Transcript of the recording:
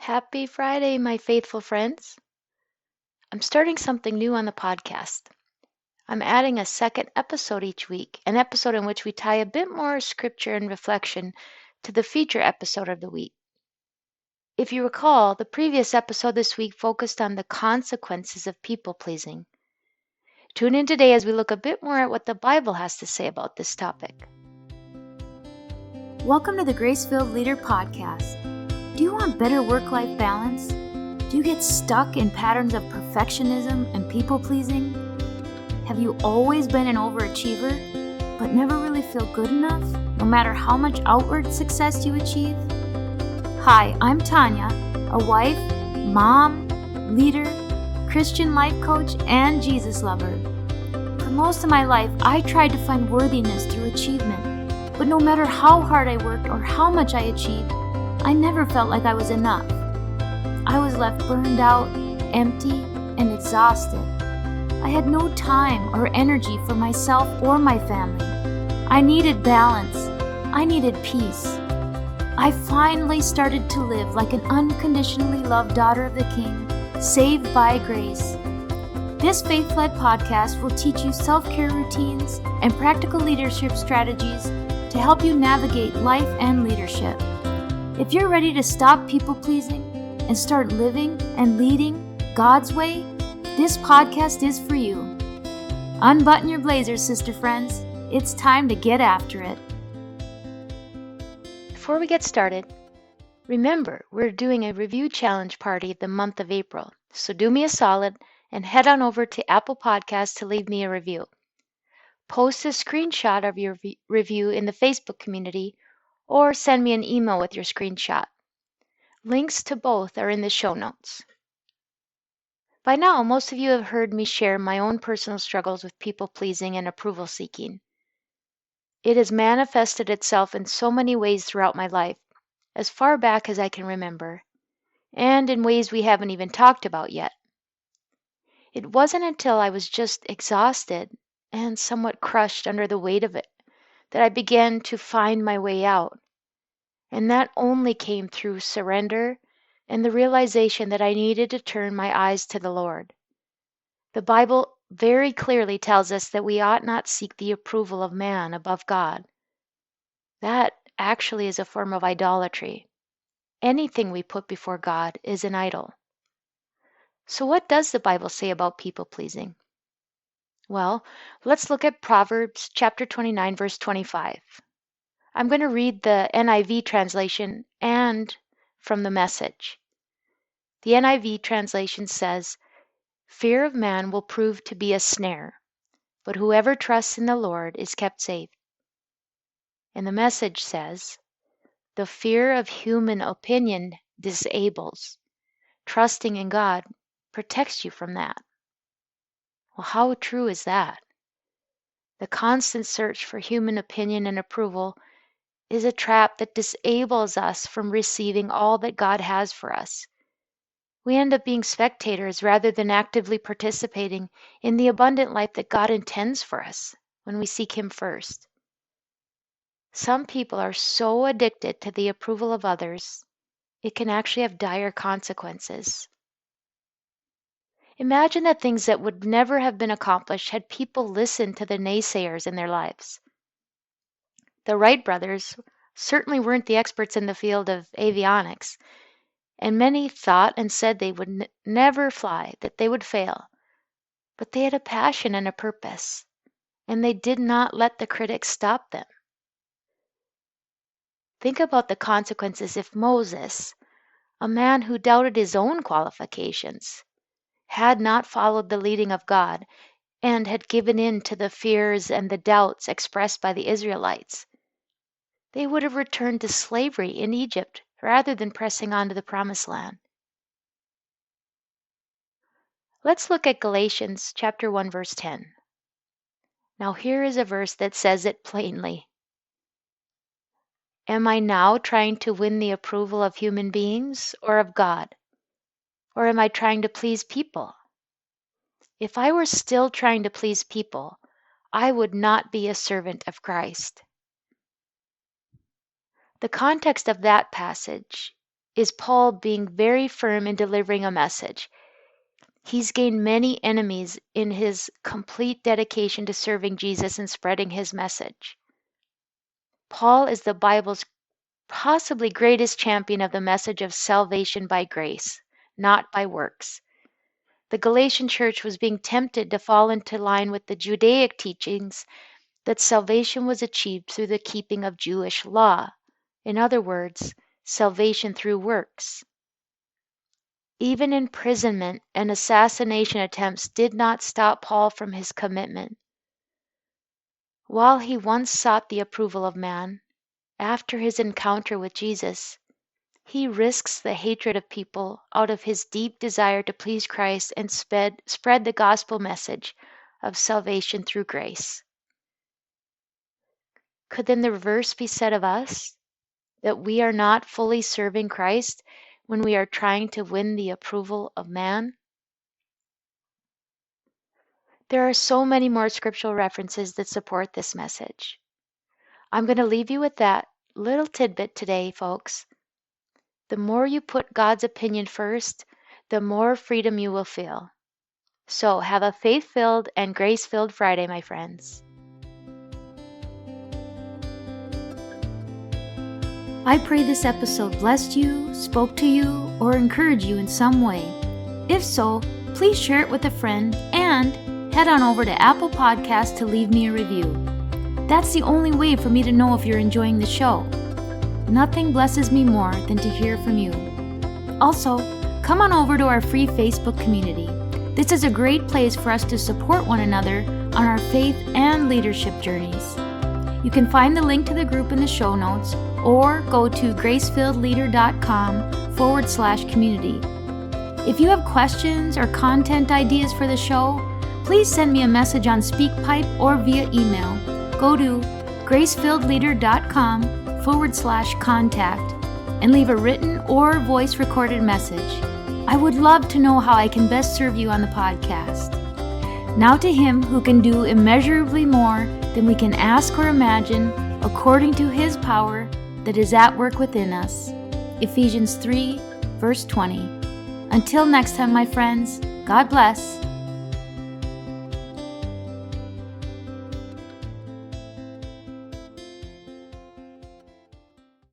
Happy Friday, my faithful friends. I'm starting something new on the podcast. I'm adding a second episode each week, an episode in which we tie a bit more scripture and reflection to the feature episode of the week. If you recall, the previous episode this week focused on the consequences of people pleasing. Tune in today as we look a bit more at what the Bible has to say about this topic. Welcome to the Grace-Filled Leader Podcast. Do you want better work-life balance? Do you get stuck in patterns of perfectionism and people-pleasing? Have you always been an overachiever, but never really feel good enough, no matter how much outward success you achieve? Hi, I'm Tanya, a wife, mom, leader, Christian life coach, and Jesus lover. For most of my life, I tried to find worthiness through achievement, but no matter how hard I worked or how much I achieved, I never felt like I was enough. I was left burned out, empty, and exhausted. I had no time or energy for myself or my family. I needed balance. I needed peace. I finally started to live like an unconditionally loved daughter of the King, saved by grace. This faith-led podcast will teach you self-care routines and practical leadership strategies to help you navigate life and leadership. If you're ready to stop people-pleasing and start living and leading God's way, this podcast is for you. Unbutton your blazers, sister friends. It's time to get after it. Before we get started, remember we're doing a review challenge party the month of April, so do me a solid and head on over to Apple Podcasts to leave me a review. Post a screenshot of your review in the Facebook community or send me an email with your screenshot. Links to both are in the show notes. By now, most of you have heard me share my own personal struggles with people-pleasing and approval-seeking. It has manifested itself in so many ways throughout my life, as far back as I can remember, and in ways we haven't even talked about yet. It wasn't until I was just exhausted and somewhat crushed under the weight of it that I began to find my way out. And that only came through surrender and the realization that I needed to turn my eyes to the Lord. The Bible very clearly tells us that we ought not seek the approval of man above God. That actually is a form of idolatry. Anything we put before God is an idol. So what does the Bible say about people-pleasing? Well, let's look at Proverbs chapter 29, verse 25. I'm going to read the NIV translation and from the Message. The NIV translation says, "Fear of man will prove to be a snare, but whoever trusts in the Lord is kept safe." And the Message says, "The fear of human opinion disables. Trusting in God protects you from that." Well, how true is that? The constant search for human opinion and approval is a trap that disables us from receiving all that God has for us. We end up being spectators rather than actively participating in the abundant life that God intends for us when we seek Him first. Some people are so addicted to the approval of others, it can actually have dire consequences. Imagine that things that would never have been accomplished had people listened to the naysayers in their lives. The Wright brothers certainly weren't the experts in the field of avionics, and many thought and said they would never fly, that they would fail. But they had a passion and a purpose, and they did not let the critics stop them. Think about the consequences if Moses, a man who doubted his own qualifications, had not followed the leading of God and had given in to the fears and the doubts expressed by the Israelites. They would have returned to slavery in Egypt rather than pressing on to the Promised Land. Let's look at Galatians chapter 1, verse 10. Now here is a verse that says it plainly. Am I now trying to win the approval of human beings or of God? Or am I trying to please people? If I were still trying to please people, I would not be a servant of Christ. The context of that passage is Paul being very firm in delivering a message. He's gained many enemies in his complete dedication to serving Jesus and spreading his message. Paul is the Bible's possibly greatest champion of the message of salvation by grace, not by works. The Galatian church was being tempted to fall into line with the Judaic teachings that salvation was achieved through the keeping of Jewish law. In other words, salvation through works. Even imprisonment and assassination attempts did not stop Paul from his commitment. While he once sought the approval of man, after his encounter with Jesus, he risks the hatred of people out of his deep desire to please Christ and spread the gospel message of salvation through grace. Could then the reverse be said of us? That we are not fully serving Christ when we are trying to win the approval of man? There are so many more scriptural references that support this message. I'm going to leave you with that little tidbit today, folks. The more you put God's opinion first, the more freedom you will feel. So have a faith-filled and grace-filled Friday, my friends. I pray this episode blessed you, spoke to you, or encouraged you in some way. If so, please share it with a friend and head on over to Apple Podcasts to leave me a review. That's the only way for me to know if you're enjoying the show. Nothing blesses me more than to hear from you. Also, come on over to our free Facebook community. This is a great place for us to support one another on our faith and leadership journeys. You can find the link to the group in the show notes or go to gracefilledleader.com/community. If you have questions or content ideas for the show, please send me a message on SpeakPipe or via email. Go to gracefilledleader.com/contact and leave a written or voice recorded message. I would love to know how I can best serve you on the podcast. Now to Him who can do immeasurably more than we can ask or imagine, according to His power that is at work within us. Ephesians 3, verse 20. Until next time, my friends, God bless.